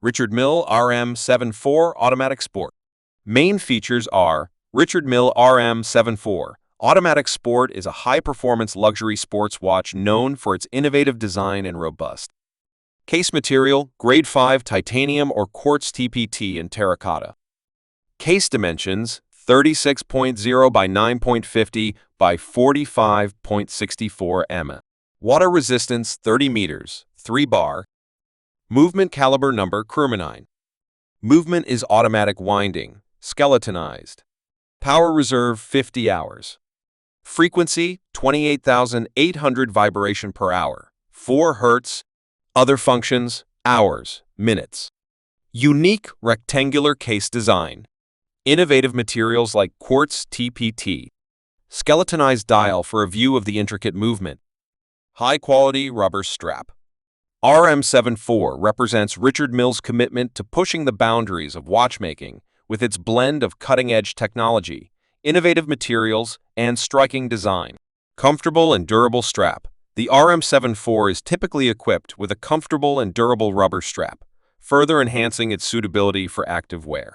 Richard Mille RM74 Automatic Sport. Main features are Richard Mille RM74 Automatic Sport is a high-performance luxury sports watch known for its innovative design and robust case material, grade 5 titanium or quartz TPT in terracotta. Case dimensions 36.0 by 9.50 by 45.64 mm. Water resistance 30 meters, 3 bar. Movement caliber number Crewmanine. Movement is automatic winding, skeletonized. Power reserve 50 hours. Frequency 28,800 vibration per hour, 4 Hz. Other functions, hours, minutes. Unique rectangular case design. Innovative materials like quartz TPT. Skeletonized dial for a view of the intricate movement. High-quality rubber strap. RM74 represents Richard Mille's commitment to pushing the boundaries of watchmaking with its blend of cutting-edge technology, innovative materials, and striking design. Comfortable and durable strap. The RM74 is typically equipped with a comfortable and durable rubber strap, further enhancing its suitability for active wear.